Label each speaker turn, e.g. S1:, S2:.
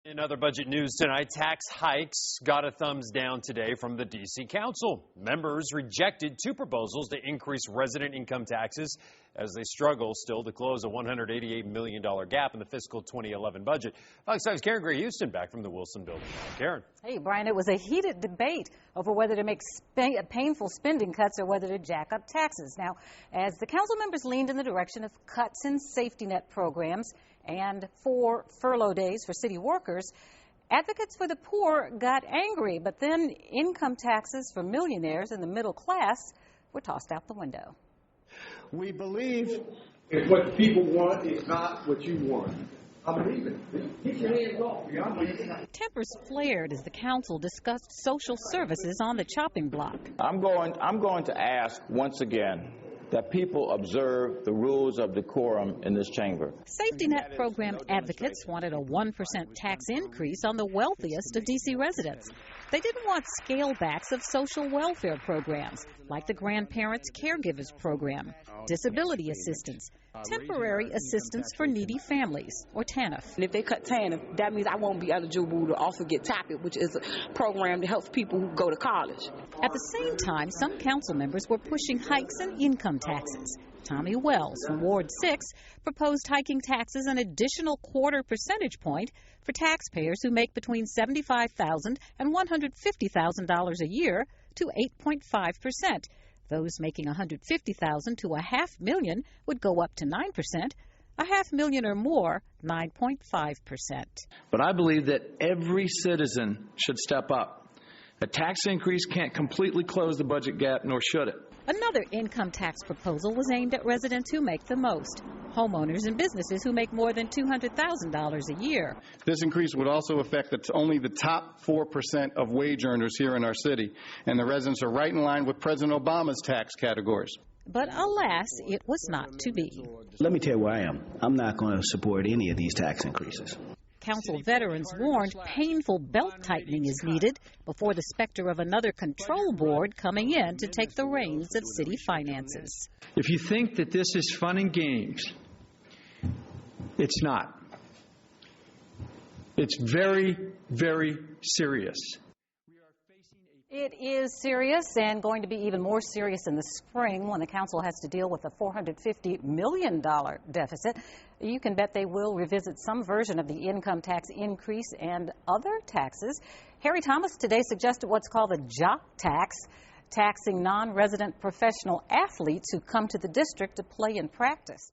S1: In other budget news tonight, tax hikes got a thumbs down today from the D.C. Council. Members rejected two proposals to increase resident income taxes as they struggle still to close a $188 million gap in the fiscal 2011 budget. Fox 5's Karen Gray Houston back from the Wilson Building. Karen.
S2: Hey, Brian, it was a heated debate over whether to make painful spending cuts or whether to jack up taxes. Now, as the council members leaned in the direction of cuts in safety net programs and 4 furlough days for city workers, advocates for the poor got angry, but then income taxes for millionaires and the middle class were tossed out the window.
S3: We believe if what people want is not what you want. I believe it. Get your hands off.
S2: Tempers flared as the council discussed social services on the chopping block.
S4: I'm going to ask once again that people observe the rules of decorum in this chamber.
S2: Safety net program advocates wanted a 1% tax increase on the wealthiest of D.C. residents. They didn't want scale backs of social welfare programs like the Grandparents Caregivers Program, disability assistance, temporary assistance for needy families, or TANF.
S5: And if they cut TANF, that means I won't be eligible to also get TAPIT, which is a program that helps people who go to college.
S2: At the same time, some council members were pushing hikes in income taxes. Tommy Wells from Ward 6 proposed hiking taxes an additional 0.25 percentage point for taxpayers who make between $75,000 and $150,000 a year to 8.5%. Those making $150,000 to $500,000 would go up to 9%. $500,000 or more, 9.5%.
S6: But I believe that every citizen should step up. A tax increase can't completely close the budget gap, nor should it.
S2: Another income tax proposal was aimed at residents who make the most, homeowners and businesses who make more than $200,000 a year.
S3: This increase would also affect only the top 4% of wage earners here in our city, and the residents are right in line with President Obama's tax categories.
S2: But alas, it was not to be.
S7: Let me tell you where I am. I'm not going to support any of these tax increases.
S2: Council veterans warned painful belt-tightening is needed before the specter of another control board coming in to take the reins of city finances.
S8: If you think that this is fun and games, it's not. It's very, very serious.
S2: It is serious and going to be even more serious in the spring when the council has to deal with a $450 million deficit. You can bet they will revisit some version of the income tax increase and other taxes. Harry Thomas today suggested what's called a jock tax, taxing non-resident professional athletes who come to the district to play and practice.